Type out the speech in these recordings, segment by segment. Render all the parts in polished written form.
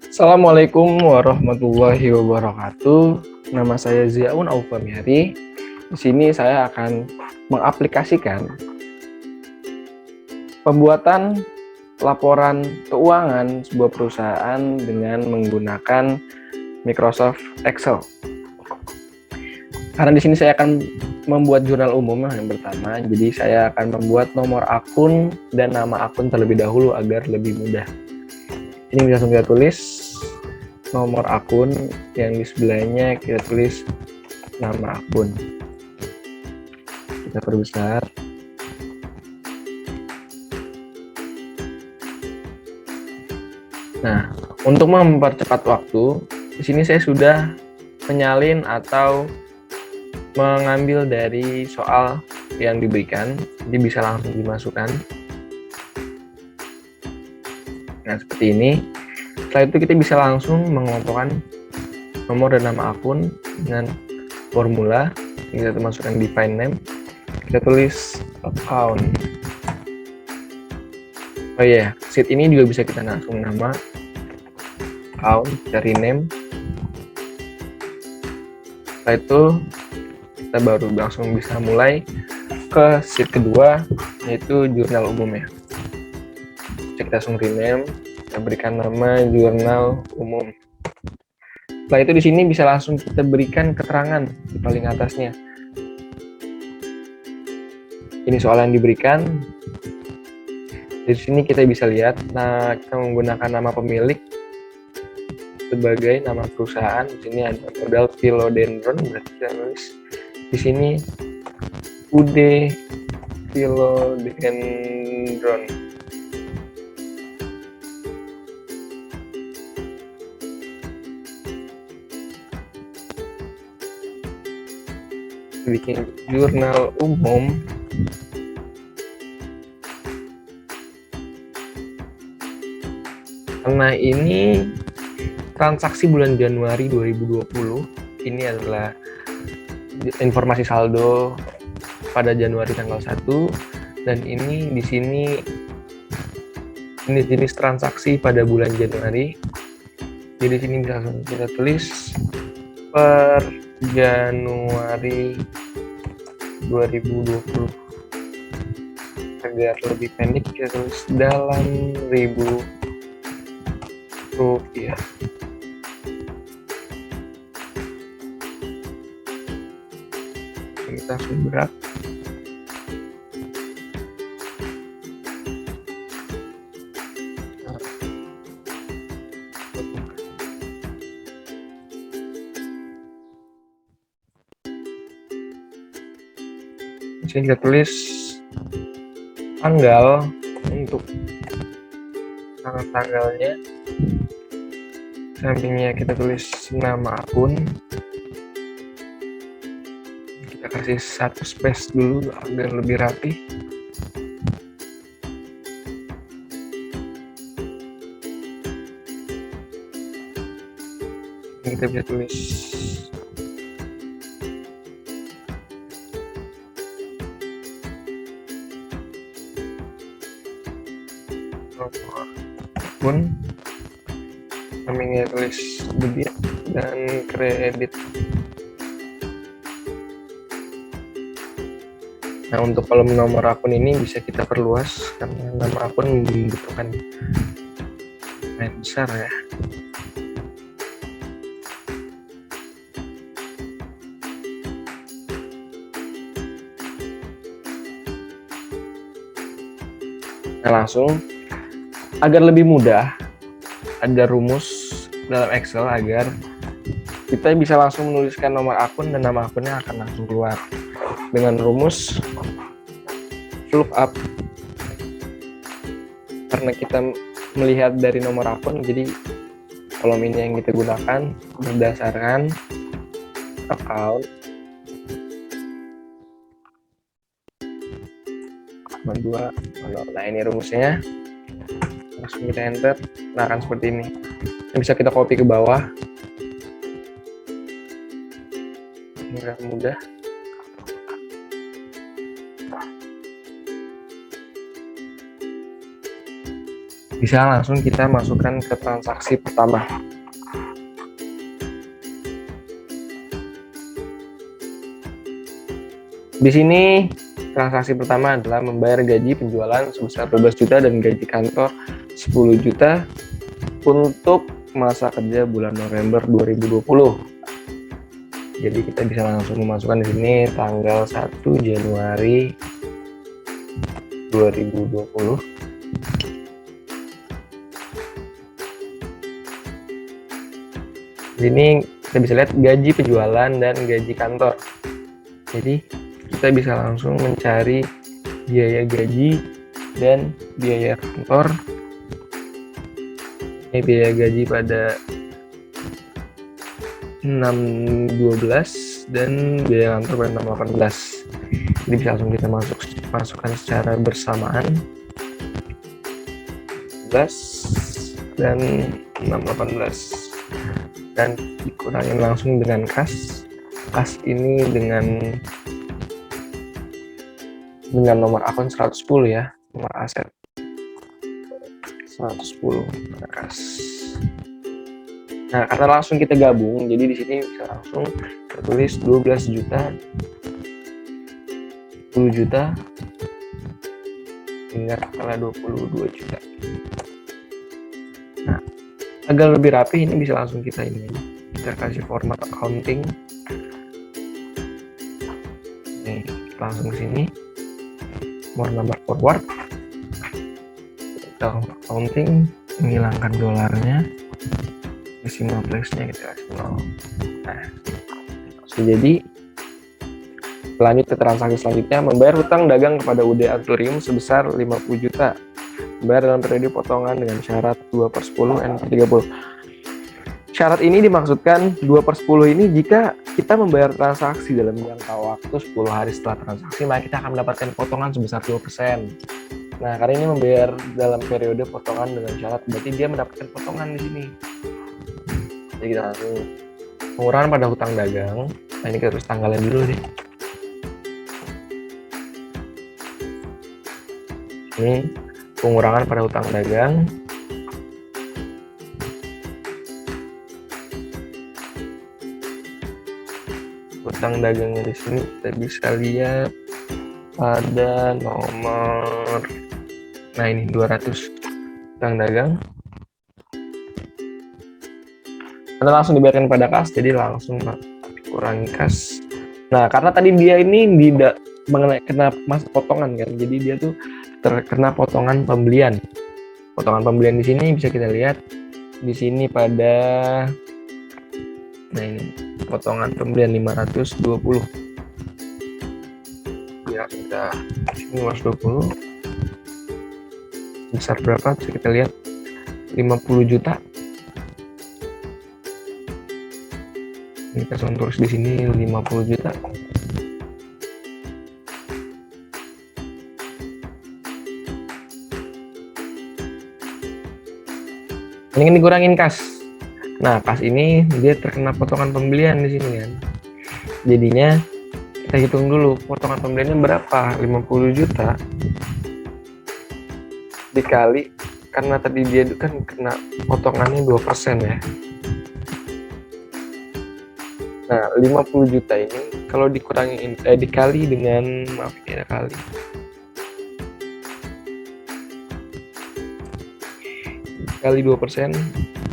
Assalamualaikum warahmatullahi wabarakatuh. Nama saya Ziaun Aufamiari. Di sini saya akan mengaplikasikan pembuatan laporan keuangan sebuah perusahaan dengan menggunakan Microsoft Excel. Karena di sini saya akan membuat jurnal umum yang pertama, jadi saya akan membuat nomor akun dan nama akun terlebih dahulu agar lebih mudah. Ini langsung kita tulis nomor akun, yang di sebelahnya kita tulis nama akun. Kita perbesar. Nah, untuk mempercepat waktu, di sini saya sudah menyalin atau mengambil dari soal yang diberikan, jadi bisa langsung dimasukkan. Nah, seperti ini. Setelah itu kita bisa langsung mengelompokkan nomor dan nama akun dengan formula. Kita masukkan define name. Kita tulis account. Oh iya, sheet ini juga bisa kita langsung nama account, cari name. Setelah itu kita baru langsung bisa mulai ke sheet kedua, yaitu jurnal umum ya. Kita langsung rename. Kita berikan nama jurnal umum. Setelah itu di sini bisa langsung kita berikan keterangan di paling atasnya. Ini soal yang diberikan. Di sini kita bisa lihat, nah kita menggunakan nama pemilik sebagai nama perusahaan. Di sini ada modal Philodendron, berarti kita tulis di sini UD Philodendron. Bikin jurnal umum. Karena ini transaksi bulan Januari 2020, ini adalah informasi saldo pada Januari tanggal 1, dan ini di sini ini jenis transaksi pada bulan Januari. Jadi di sini bisa langsung kita tulis per Januari 2020. Agar lebih pendek kita tulis dalam ribu rupiah. Kita langsung berat. Sini kita tulis tanggal, untuk tanggalnya, sampingnya kita tulis nama akun, kita kasih satu space dulu agar lebih rapi. Kita bisa tulis nomor akun, sampingnya tulis debit dan kredit. Nah, untuk kolom nomor akun ini bisa kita perluas karena nama akun membutuhkan main besar ya. Nah, langsung agar lebih mudah, ada rumus dalam Excel agar kita bisa langsung menuliskan nomor akun dan nama akunnya akan langsung keluar dengan rumus lookup. Karena kita melihat dari nomor akun, jadi kolom ini yang kita gunakan berdasarkan account. Nah, ini rumusnya. Langsung kita enter. Nah, akan seperti ini. Bisa kita copy ke bawah. Mudah. bisa langsung kita masukkan ke transaksi pertama. Di sini transaksi pertama adalah membayar gaji penjualan sebesar 12 juta dan gaji kantor 10 juta untuk masa kerja bulan November 2020. Jadi kita bisa langsung memasukkan di sini tanggal 1 Januari 2020. Di sini kita bisa lihat gaji penjualan dan gaji kantor. Jadi kita bisa langsung mencari biaya gaji dan biaya kantor. Ini biaya gaji pada 6.12 dan biaya kantor pada 6.18. Jadi bisa langsung kita masukkan secara bersamaan 11 dan 6.18 dan dikurangi langsung dengan kas. Kas ini dengan nomor akun 110 ya, nomor aset 110 kas. Nah, karena langsung kita gabung, jadi di sini bisa langsung kita tulis 12 juta, 10 juta, hingga kala 22 juta. Nah, agar lebih rapi ini bisa langsung kita kasih format accounting. Nih, langsung ke sini. More number forward. Kita accounting, menghilangkan dolarnya. Decimal place-nya kita kasih 0. Nah, jadi lanjut ke transaksi selanjutnya, membayar hutang dagang kepada UD Anturium sebesar 50 juta. Membayar dalam periode potongan dengan syarat 2/10 N/30. Syarat ini dimaksudkan 2/10 ini jika kita membayar transaksi dalam jangka waktu 10 hari setelah transaksi, maka kita akan mendapatkan potongan sebesar 2%. Nah, karena ini membayar dalam periode potongan dengan syarat, berarti dia mendapatkan potongan di sini. Jadi kita langsung pengurangan pada hutang dagang. Nah, ini kita terus tanggalnya dulu deh. Ini pengurangan pada hutang dagang. Hutang dagangnya di sini kita bisa lihat pada nomor, nah ini 200 hutang dagang. Karena langsung dibayarkan pada kas, jadi langsung kurangi kas. Nah, karena tadi dia ini tidak kena mas potongan kan, jadi dia tuh terkena potongan pembelian. Potongan pembelian di sini bisa kita lihat di sini pada, nah ini potongan pembelian 520. Ya, kita sini 520 besar berapa bisa kita lihat 50 juta. Ini kita tulis di sini 50 juta. Ini dikurangin kas. Nah, kas ini dia terkena potongan pembelian di sini kan. Jadinya kita hitung dulu potongan pembeliannya berapa, 50 juta dikali, karena tadi dia kan kena potongannya 2% ya. Nah, 50 juta ini kalau dikali dengan, maaf ini ada kali. Kali 2%,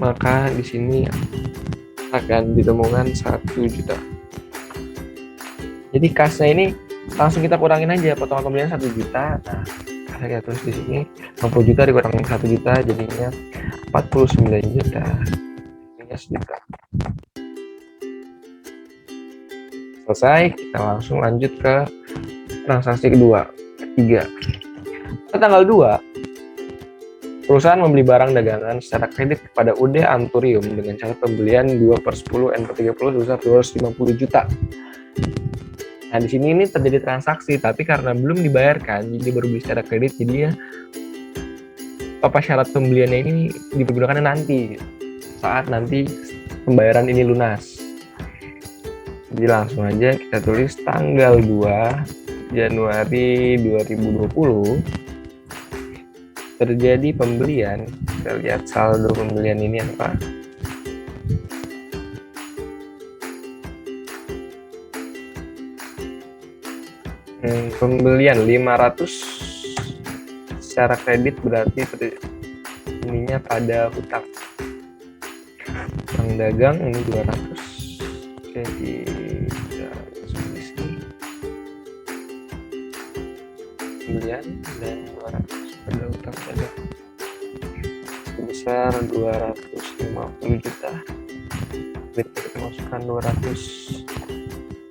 maka di sini akan ditemukan 1 juta. Jadi kasnya ini langsung kita kurangin aja, potongan pembelian 1 juta. Nah, kasnya kita tulis di sini 50 juta dikurangin 1 juta jadinya 49 juta. Jadinya 1 juta. Selesai, kita langsung lanjut ke transaksi ketiga. Pada tanggal 2, perusahaan membeli barang dagangan secara kredit kepada UD Anturium dengan syarat pembelian 2/10 N/30 sebesar 250 juta. Nah, di sini ini terjadi transaksi, tapi karena belum dibayarkan, jadi baru beli secara kredit, jadi ya syarat pembeliannya ini dipergunakan nanti, saat nanti pembayaran ini lunas. Jadi langsung aja kita tulis tanggal 2 Januari 2020 terjadi pembelian. Kita lihat saldo pembelian ini apa. Pembelian 500 secara kredit, berarti ininya pada hutang. Utang dagang ini 200, jadi kita masuk di sini. Pembelian dan 200 pada hutang dagang sebesar 250 juta. Kita masukkan 200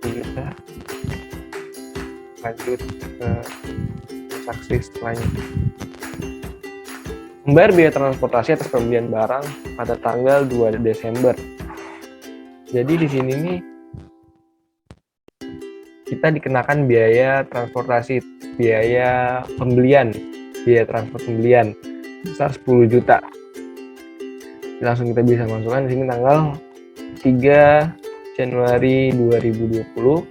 juta. Lanjut ke transaksi setelahnya. Membayar biaya transportasi atas pembelian barang pada tanggal 2 Desember. Jadi di sini nih kita dikenakan biaya transportasi, biaya pembelian, biaya transport pembelian besar 10 juta. Langsung kita bisa masukkan di sini tanggal 3 Januari 2020.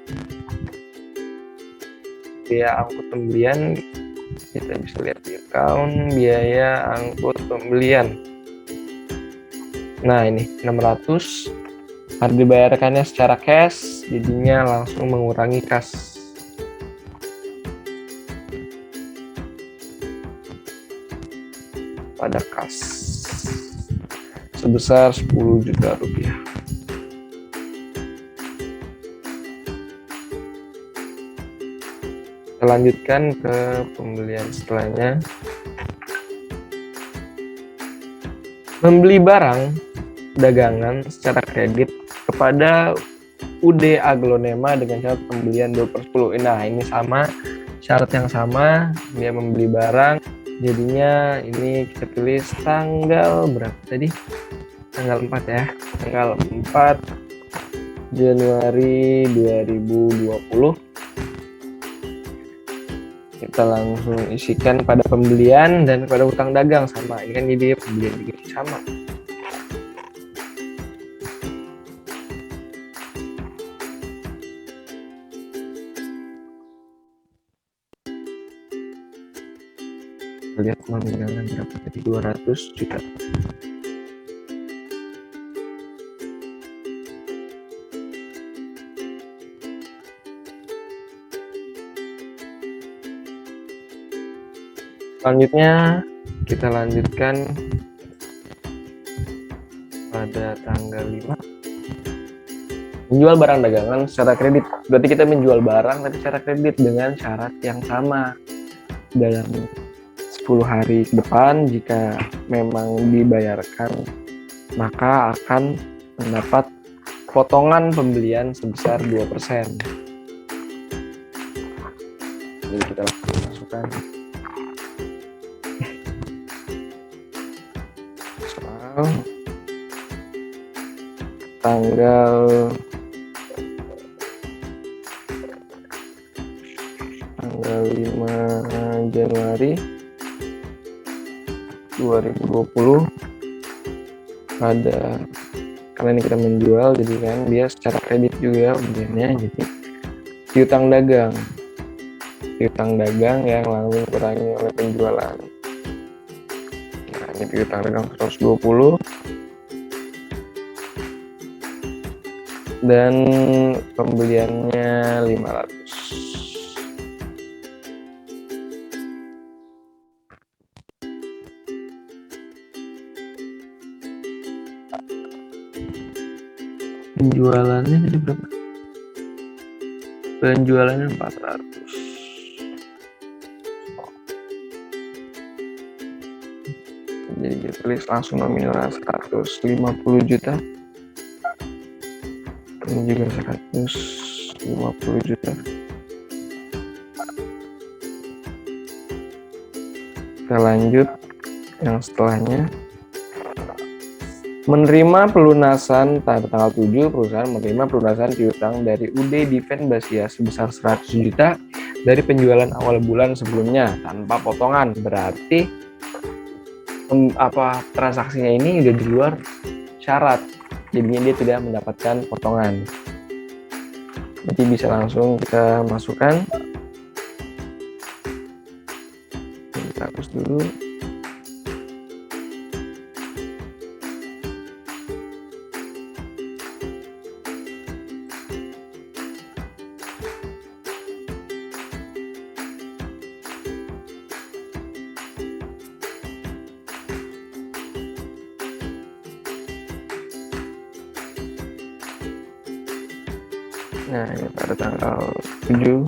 Biaya angkut pembelian kita bisa lihat di account biaya angkut pembelian. Nah ini 600 harus dibayarkannya secara cash, jadinya langsung mengurangi kas. Pada kas sebesar 10 juta rupiah. Lanjutkan ke pembelian setelahnya. Membeli barang dagangan secara kredit kepada UD Aglonema dengan syarat pembelian 2/10. Nah ini sama, syarat yang sama, dia membeli barang, jadinya ini kita tulis tanggal berapa tadi? Tanggal 4 ya, tanggal 4 Januari 2020. Kita langsung isikan pada pembelian dan pada hutang dagang sama. Ini kan jadi pembelian juga sama. Lihat nominalnya berapa tadi, 200 juta. Selanjutnya kita lanjutkan pada tanggal 5. Menjual barang dagangan secara kredit. Berarti kita menjual barang tapi secara kredit dengan syarat yang sama. Dalam 10 hari ke depan jika memang dibayarkan, maka akan mendapat potongan pembelian sebesar 2%. Jadi kita langsung masukkan. Tanggal 5 Januari 2020 ada, karena ini kita menjual jadi kan dia secara kredit juga pembeliannya, jadi piutang dagang yang langsung dikurangi oleh penjualan. Nah ini piutang dagang 120 dan pembeliannya 500. Penjualannya tadi berapa? Penjualannya 400. Jadi kita tulis langsung nominal 150 juta. Ini juga 150 juta. Kita lanjut yang setelahnya. Menerima pelunasan pada tanggal 7, perusahaan menerima pelunasan piutang dari UD Diven Basia sebesar 100 juta dari penjualan awal bulan sebelumnya tanpa potongan. Berarti transaksinya ini udah di luar syarat, jadinya dia tidak mendapatkan potongan. Jadi bisa langsung kita masukkan. Kita hapus dulu. Nah, ini pada tanggal 7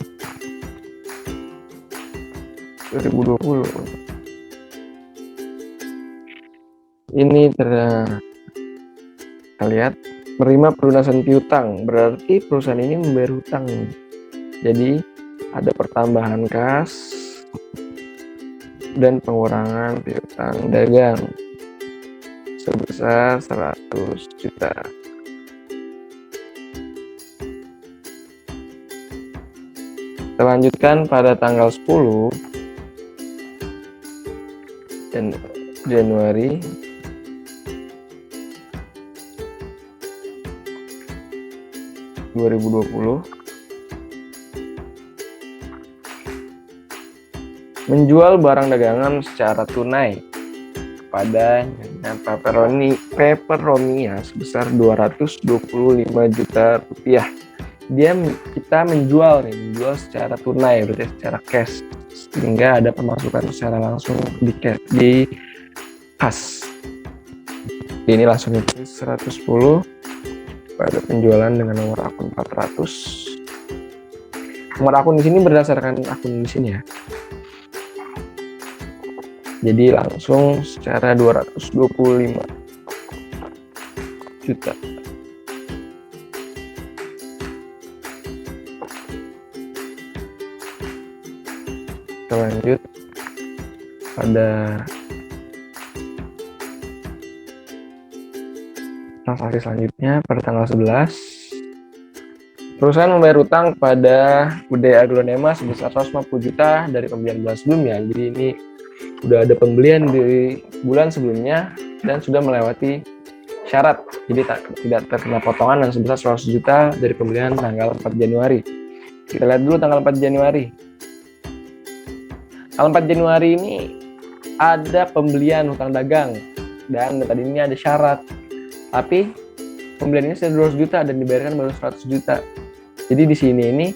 2020. Ini lihat menerima pelunasan piutang, berarti perusahaan ini membayar hutang. Jadi ada pertambahan kas dan pengurangan piutang dagang sebesar 100 juta. Kita lanjutkan pada tanggal 10 Januari 2020, menjual barang dagangan secara tunai pada Peperonia sebesar 225 juta rupiah. Kita menjual secara tunai, berarti secara cash, sehingga ada pemasukan secara langsung di kas. Ini langsung 110 pada penjualan dengan nomor akun 400. Nomor akun di sini berdasarkan akun di sini ya. Jadi langsung secara 225 juta. Kita lanjut pada transaksi selanjutnya pada tanggal 11. Perusahaan membayar utang kepada UD Aglonema sebesar 150 juta dari pembelian bulan sebelumnya. Jadi ini udah ada pembelian di bulan sebelumnya dan sudah melewati syarat. Jadi tidak terkena potongan dan sebesar 100 juta dari pembelian tanggal 4 Januari. Kita lihat dulu tanggal 4 Januari. Tanggal 4 Januari ini ada pembelian hutang dagang dan tadi ini ada syarat. Tapi pembelian ini sudah 200 juta dan dibayarkan baru 100 juta. Jadi di sini ini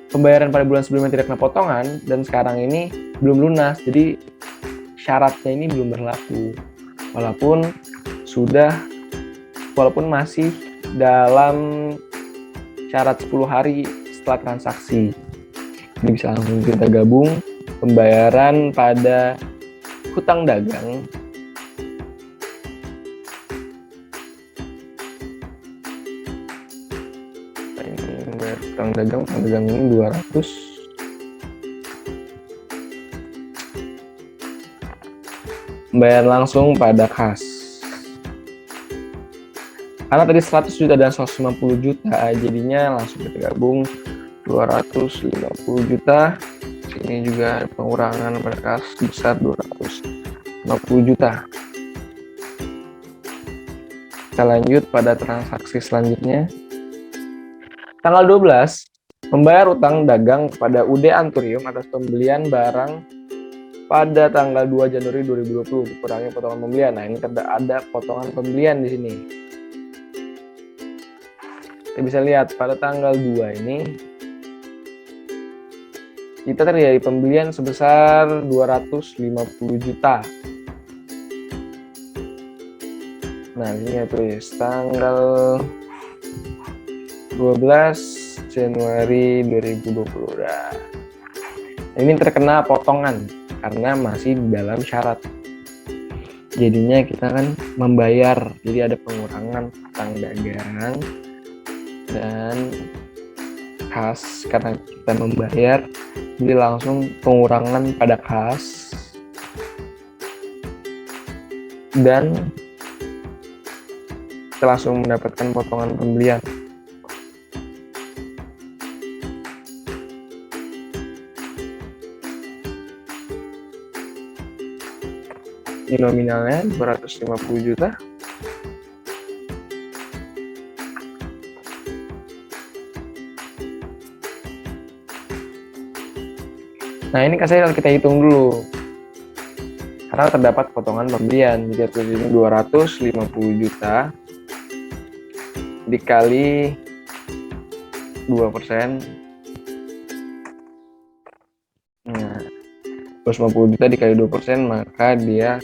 pembayaran pada bulan sebelumnya tidak kena potongan dan sekarang ini belum lunas. Jadi syaratnya ini belum berlaku. Walaupun masih dalam syarat 10 hari setelah transaksi. Ini bisa langsung kita gabung pembayaran pada hutang dagang hutang dagang ini 200. Bayar langsung pada kas. Karena tadi 100 juta dan 150 juta, jadinya langsung kita gabung 250 juta. Sini juga ada pengurangan pada kas besar 250 juta. Kita lanjut pada transaksi selanjutnya. Tanggal 12, membayar utang dagang kepada UD Anturium atas pembelian barang pada tanggal 2 Januari 2020 dikurangi potongan pembelian. Nah, ini ada potongan pembelian di sini. Kita bisa lihat pada tanggal 2 ini kita terjadi pembelian sebesar 250 juta. Nah, ini ya tulis tanggal 12 Januari 2020. Nah, ini terkena potongan karena masih dalam syarat. Jadinya kita kan membayar, jadi ada pengurangan hutang dagang dan kas karena kita membayar, jadi langsung pengurangan pada kas dan kita langsung mendapatkan potongan pembelian. Ini nominalnya 250 juta. Nah, ini kita hitung dulu. Karena terdapat potongan pembelian. Jadi ini 250 juta dikali 2%. Nah, 250 juta dikali 2%, maka dia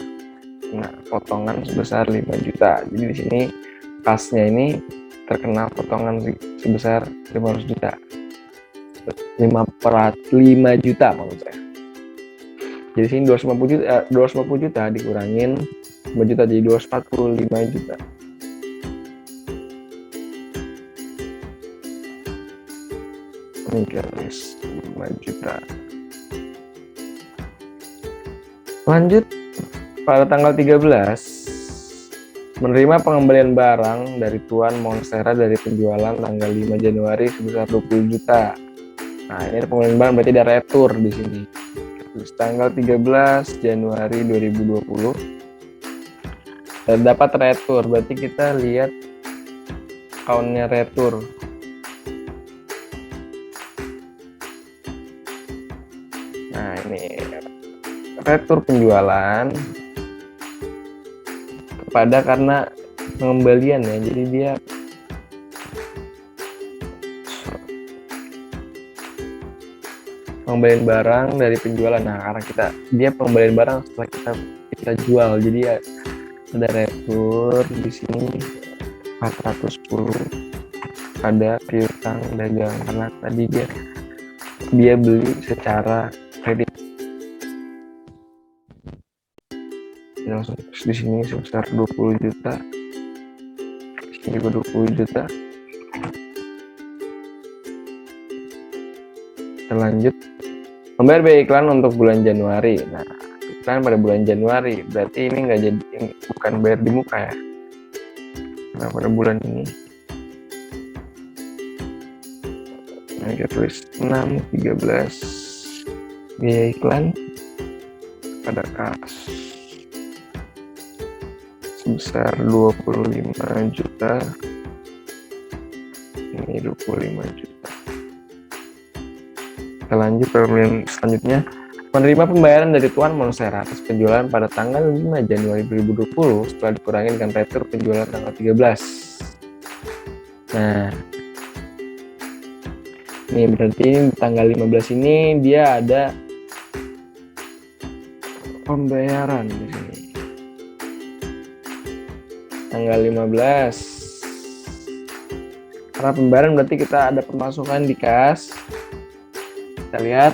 kena potongan sebesar 5 juta. Jadi di sini kasnya ini terkena potongan sebesar 500 juta. 5 juta maksud saya. Jadi sini 250 juta dikurangin 5 juta jadi 245 juta. Oke, 5 juta. Lanjut, pada tanggal 13 menerima pengembalian barang dari Tuan Monstera dari penjualan tanggal 5 Januari sebesar 20 juta. Nah, ini pengembalian barang berarti ada retur di sini. Terus tanggal 13 Januari 2020 dapat retur, berarti kita lihat account-nya retur. Nah, ini retur penjualan kepada karena pengembalian ya, jadi dia pengembalian barang dari penjualan. Nah, karena dia pengembalian barang setelah kita jual, jadi ya ada retur di sini 410 ada piutang dagang karena tadi dia beli secara kredit. Langsung di sini sebesar 20 juta. Di sini juga 20 juta. Kita lanjut. Membayar biaya iklan untuk bulan Januari. Nah, iklan pada bulan Januari berarti ini nggak jadi, bukan bayar di muka ya. Nah, pada bulan ini kita tulis 6/13 biaya iklan pada kas sebesar 25 juta. Ini 25 juta. Kita lanjut pembelian selanjutnya. Menerima pembayaran dari Tuan Monstera atas penjualan pada tanggal 5 Januari 2020 setelah dikurangi dengan retur penjualan tanggal 13. Nah, ini berarti tanggal 15 ini dia ada pembayaran di sini. Tanggal 15. Karena pembayaran berarti kita ada pemasukan di kas. Kita lihat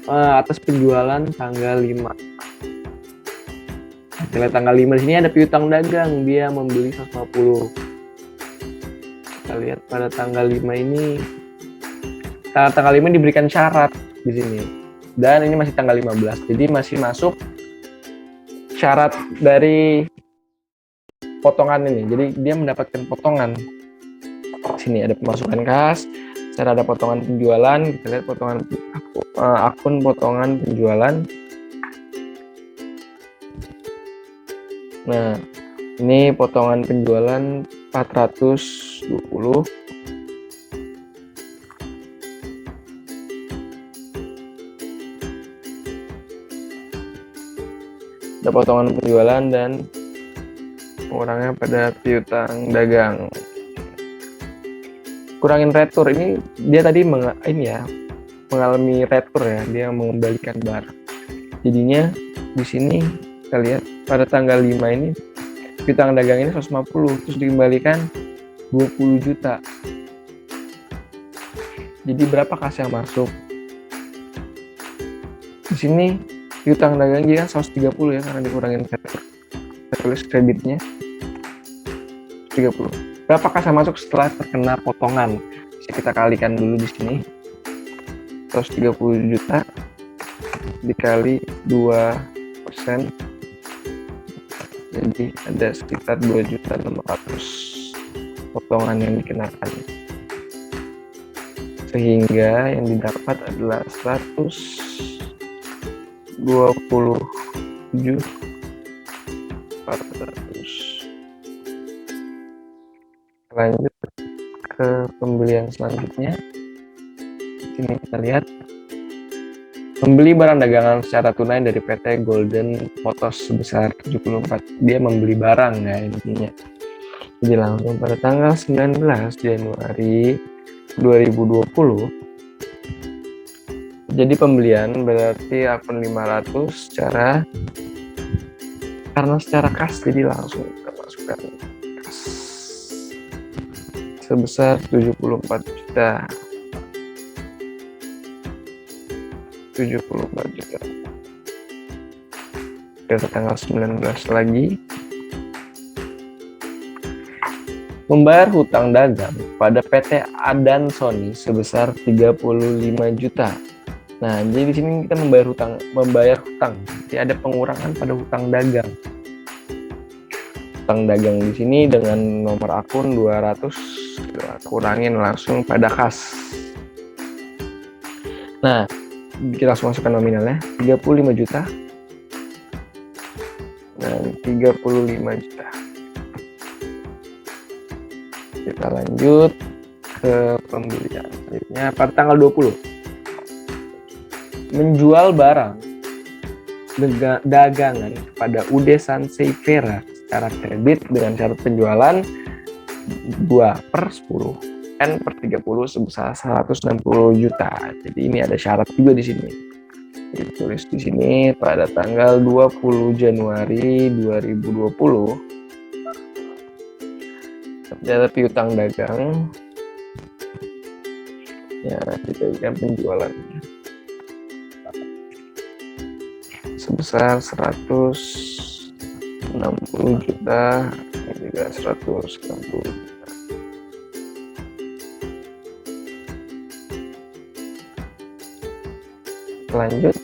atas penjualan tanggal 5. Kita lihat tanggal 5 di sini ada piutang dagang, dia membeli 150. Kita lihat pada tanggal 5 ini tanggal 5 diberikan syarat di sini. Dan ini masih tanggal 15. Jadi masih masuk syarat dari potongan ini. Jadi dia mendapatkan potongan. Sini ada pemasukan kas, secara ada potongan penjualan. Kita lihat potongan akun potongan penjualan. Nah, ini potongan penjualan 420. Ada potongan penjualan dan pengurangnya pada piutang dagang. Kurangin retur, ini dia tadi mengalami retur ya, dia mengembalikan barang. Jadinya di sini kita lihat pada tanggal 5 ini piutang dagang ini 150 terus dikembalikan 20 juta. Jadi berapa kas yang masuk? Di sini piutang dagang dia 130 ya karena dikurangin retur. Kita tulis kreditnya 30. Berapa kas yang masuk setelah terkena potongan? Bisa kita kalikan dulu di sini. 130 juta dikali 2%. Jadi ada sekitar 2.600.000 potongan yang dikenakan. Sehingga yang didapat adalah 127.400. Lanjut ke pembelian selanjutnya. Sini kita lihat membeli barang dagangan secara tunai dari PT Golden Photos sebesar 74. Dia membeli barang ya intinya. Jadi langsung pada tanggal 19 Januari 2020 jadi pembelian berarti akun 500 karena secara kas jadi langsung kita masukkan kas. sebesar 74 juta. 74 juta. Ke tanggal 19 lagi. Membayar hutang dagang pada PT Adansoni sebesar 35 juta. Nah, jadi di sini kita membayar hutang. Jadi ada pengurangan pada hutang dagang. Hutang dagang di sini dengan nomor akun 200 kita kurangin langsung pada kas. Nah, kita langsung masukkan nominalnya 35 juta dan 35 juta. Kita lanjut ke pembelian selanjutnya pada tanggal 20. Menjual barang dagangan kepada UD Sanseifera secara kredit dengan syarat penjualan 2/10 N/30 sebesar 160 juta. Jadi ini ada syarat juga di sini. Ditulis di sini pada tanggal 20 Januari 2020. Ternyata piutang dagang. Ya, kita lihat penjualannya. Sebesar 160 juta, ini juga 160 juta. Lanjut.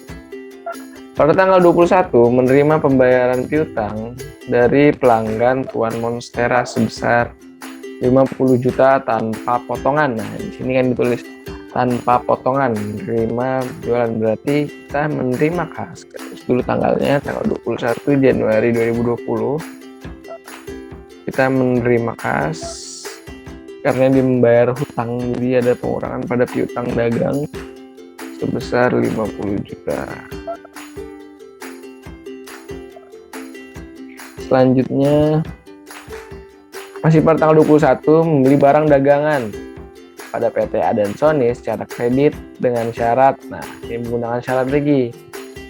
Pada tanggal 21 menerima pembayaran piutang dari pelanggan Tuan Monstera sebesar 50 juta tanpa potongan. Nah, di sini kan ditulis tanpa potongan, menerima jualan, berarti kita menerima kas. Terus dulu tanggalnya tanggal 21 Januari 2020 kita menerima kas karena dia membayar hutang, jadi ada pengurangan pada piutang dagang sebesar 50 juta. Selanjutnya masih pada tanggal 21 membeli barang dagangan pada PT Adansoni secara kredit dengan syarat, nah ini menggunakan syarat lagi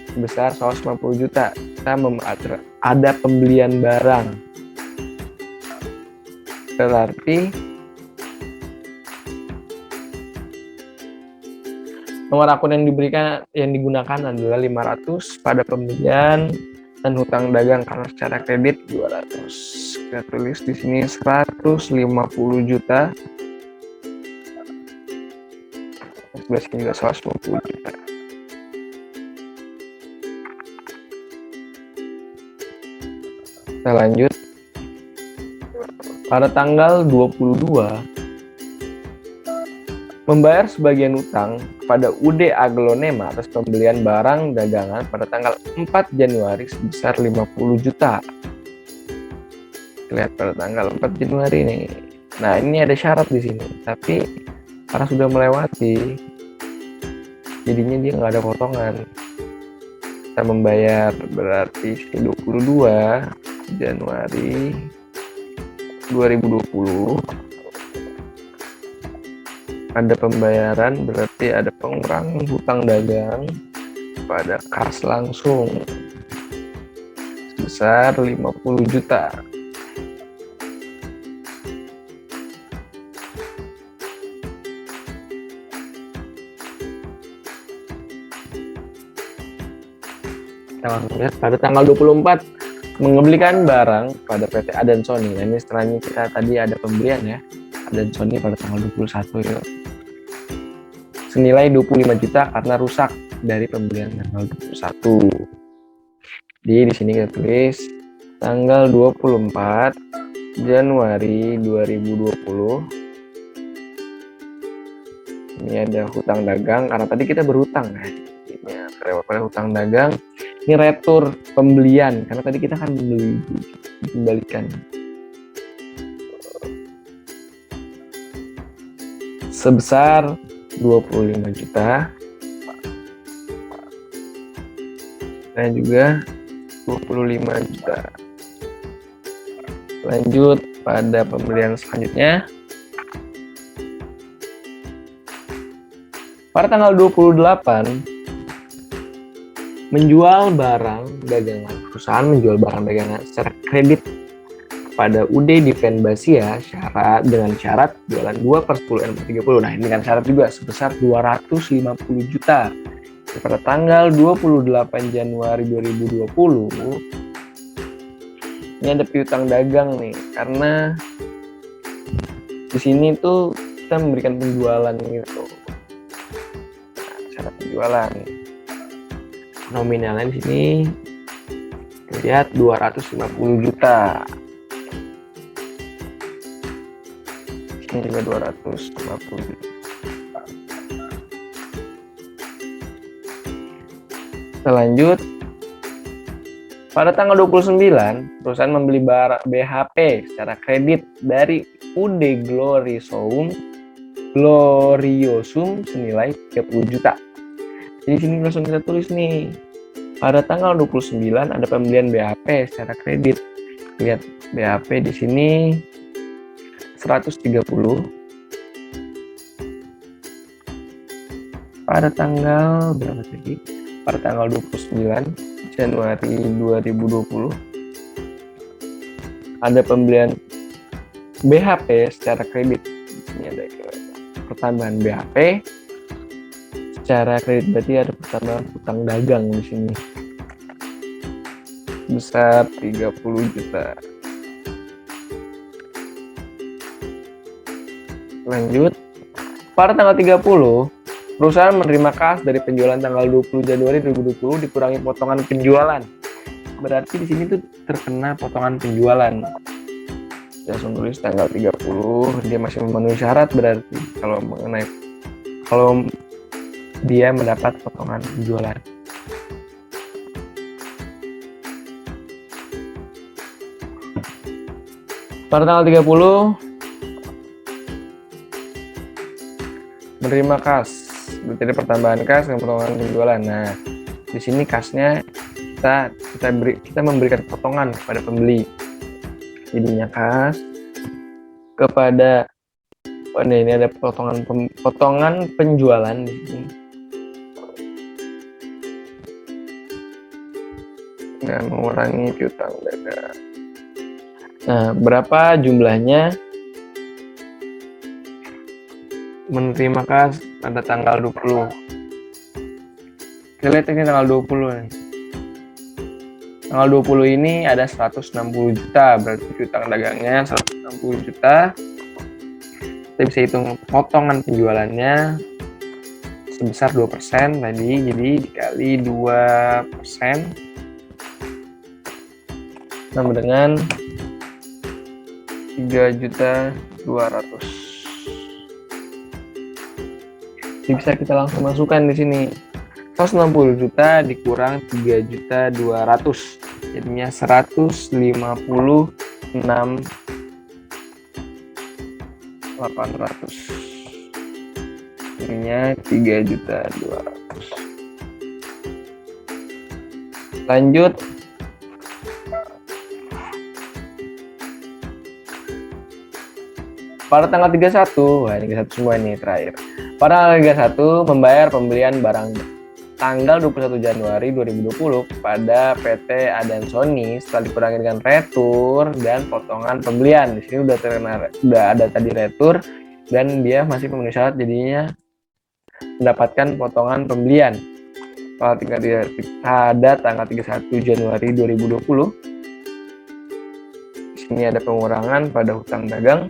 sebesar 150 juta. Kita ada pembelian barang, berarti nomor akun yang digunakan adalah 500 pada pembelian dan hutang dagang karena secara kredit 200. Kita tulis di sini 150 juta. Sebelah sini juga 150 juta. Kita lanjut. Pada tanggal 22 membayar sebagian utang kepada UD Aglonema atas pembelian barang dagangan pada tanggal 4 Januari sebesar 50 juta. Lihat pada tanggal 4 Januari ini. Nah, ini ada syarat di sini, tapi karena sudah melewati, jadinya dia nggak ada potongan. Kita membayar berarti 22 Januari 2020. Ada pembayaran, berarti ada pengurangan hutang dagang pada kas langsung sebesar 50 juta. Kita langsung lihat pada tanggal 24 mengembalikan barang pada PT Adansoni. Nah, ini setelahnya kita tadi ada pembelian ya, Adansoni pada tanggal 21 ya. Senilai 25 juta karena rusak dari pembelian tanggal 21. Jadi di sini kita tulis tanggal 24 Januari 2020. Ini ada hutang dagang karena tadi kita berhutang kan. Ini pada hutang dagang. Ini retur pembelian karena tadi kita kan membeli, dikembalikan. Sebesar 25 juta dan juga 25 juta. Lanjut pada pembelian selanjutnya. Pada tanggal 28 menjual barang dagangan. Perusahaan menjual barang dagangan secara kredit pada UD Diven Basia dengan syarat jualan 2/10 N/30. Nah, ini kan syarat juga sebesar 250 juta. Pada tanggal 28 Januari 2020 ini ada piutang dagang nih, karena di sini tuh kita memberikan penjualan gitu. Nah, syarat penjualan nominalnya di sini lihat 250 juta. Ini juga 250 juta. Kita lanjut. Pada tanggal 29, perusahaan membeli BHP secara kredit dari UD Gloriosum senilai 30 juta. Jadi sini langsung kita tulis nih. Pada tanggal 29 ada pembelian BHP secara kredit. Lihat BHP di sini 130. Pada tanggal berapa tadi? Pada tanggal 29 Januari 2020 ada pembelian BHP secara kredit. Ini ada pertambahan BHP secara kredit, berarti ada pertambahan utang dagang di sini besar 30 juta. Lanjut. Pada tanggal 30 perusahaan menerima kas dari penjualan tanggal 20 Januari 2020 dikurangi potongan penjualan. Berarti di sini tuh terkena potongan penjualan. Langsung tulis tanggal 30, dia masih memenuhi syarat berarti kalau dia mendapat potongan penjualan. Pada tanggal 30 menerima kas. Berarti ada pertambahan kas dengan potongan penjualan. Nah, di sini kasnya kita memberikan potongan kepada pembeli. Jadinya kas kepada ini ada potongan penjualan di sini. Dan mengurangi piutang dagang. Nah, berapa jumlahnya? Menerima kas pada tanggal 20. Kita lihat ini tanggal 20 nih. Tanggal 20 ini ada 160 juta, berarti piutang dagangnya 160 juta. Kita bisa hitung potongan penjualannya sebesar 2% tadi, jadi dikali 2% sama dengan 3.200.000. Jadi bisa kita langsung masukkan di sini 160 juta dikurang 3.200.000, jadinya 156.800, jadinya 3.200.000. Lanjut. Pada tanggal 31, wah ini 31 semua ini terakhir. Pada tanggal 31 membayar pembelian barang tanggal 21 Januari 2020 kepada PT Adansoni setelah dikurangi dengan retur dan potongan pembelian. Di sini udah ada tadi retur dan dia masih memenuhi syarat, jadinya mendapatkan potongan pembelian. Pada tanggal 31 Januari 2020 di sini ada pengurangan pada hutang dagang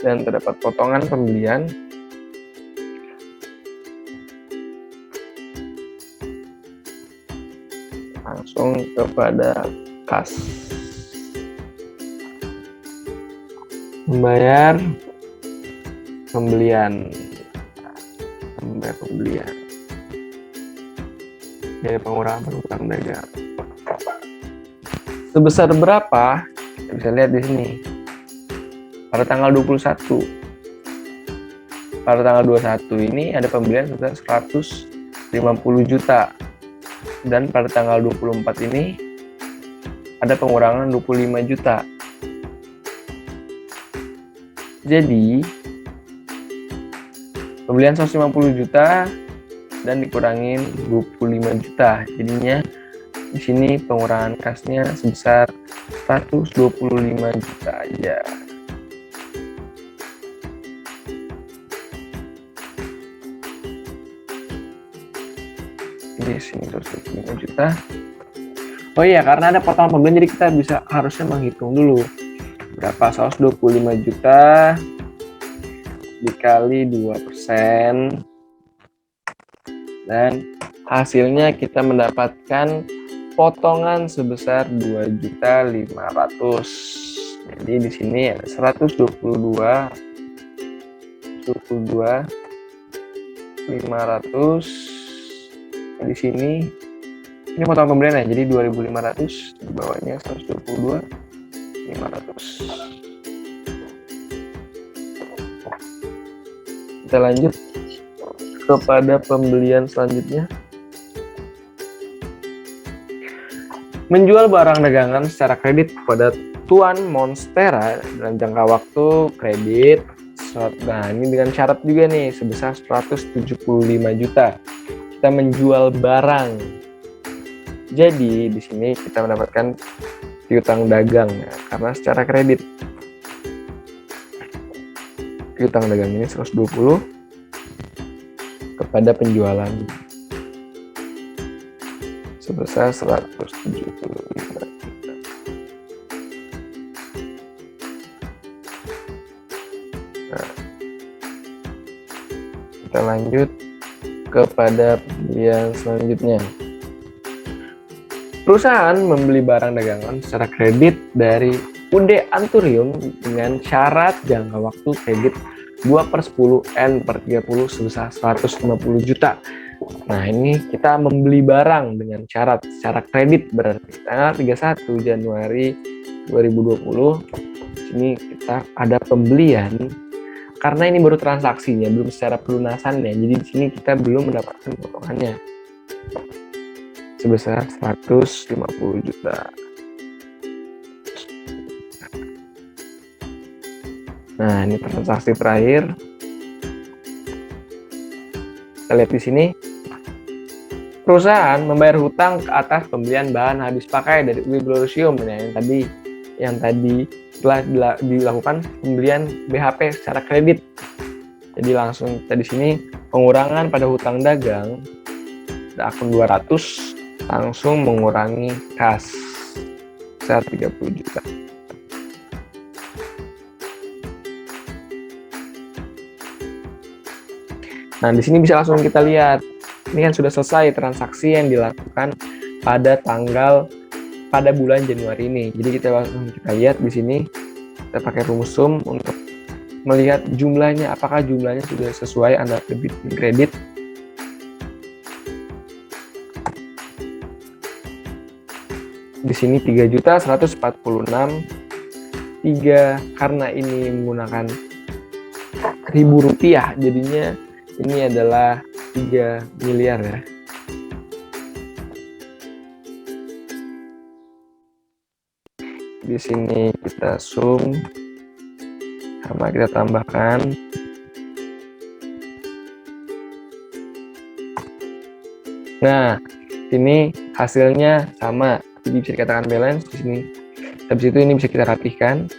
dan terdapat potongan pembelian. Langsung kepada kas. Membayar pembelian. Dari pengurangan hutang dagang. Sebesar berapa? Kita bisa lihat di sini. Pada tanggal 21. Pada tanggal 21 ini ada pembelian sebesar 150 juta. Dan pada tanggal 24 ini ada pengurangan 25 juta. Jadi pembelian 150 juta dan dikurangin 25 juta. Jadinya Di sini pengurangan kasnya sebesar 125 juta aja. Di sini 125 juta. Oh iya, karena ada potongan pembelian jadi kita harusnya menghitung dulu berapa 125 juta dikali 2%, dan hasilnya kita mendapatkan potongan sebesar 2.500.000. Jadi di sini ada 500. Di sini ini potongan pembelian ya, jadi 2.500, di bawahnya 122.500. Kita lanjut kepada pembelian selanjutnya. Menjual barang dagangan secara kredit kepada Tuan Monstera dalam jangka waktu kredit. Nah, ini dengan syarat juga nih sebesar 175 juta. Kita menjual barang. Jadi di sini kita mendapatkan piutang dagang ya, karena secara kredit. Piutang dagang ini 120 kepada penjualan sebesar 175 juta. Nah, kita lanjut kepada pembelian selanjutnya. Perusahaan membeli barang dagangan secara kredit dari UD Anturium dengan syarat jangka waktu kredit 2/10 N/30 sebesar 150 juta. Nah, ini kita membeli barang dengan syarat secara kredit, berarti tanggal 31 Januari 2020. Sini kita ada pembelian karena ini baru transaksinya, belum secara pelunasannya. Jadi di sini kita belum mendapatkan potongannya sebesar 150 juta. Nah, ini transaksi terakhir. Kita lihat di sini. Perusahaan membayar hutang ke atas pembelian bahan habis pakai dari UI Glorisium yang tadi telah dilakukan pembelian BHP secara kredit. Jadi langsung kita di sini pengurangan pada hutang dagang ada akun 200, langsung mengurangi kas sebesar 30 juta. Nah, di sini bisa langsung kita lihat. Ini kan sudah selesai transaksi yang dilakukan pada bulan Januari ini. Jadi kita lihat di sini, kita pakai rumus sum untuk melihat jumlahnya, apakah jumlahnya sudah sesuai antara debit dan kredit. Di sini 3.146.000. Karena ini menggunakan Rp1.000, jadinya ini adalah 3 miliar ya. Di sini kita sum sama kita tambahkan. Nah, ini hasilnya sama. Jadi bisa dikatakan balance di sini. Habis itu ini bisa kita rapihkan.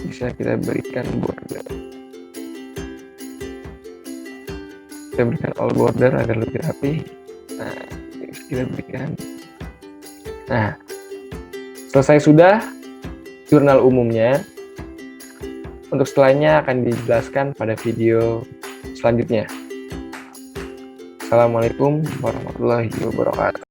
Bisa kita berikan border. Kita berikan all border agar lebih rapi. Nah, kita berikan. Nah, selesai sudah jurnal umumnya. Untuk setelahnya akan dijelaskan pada video selanjutnya. Assalamualaikum warahmatullahi wabarakatuh.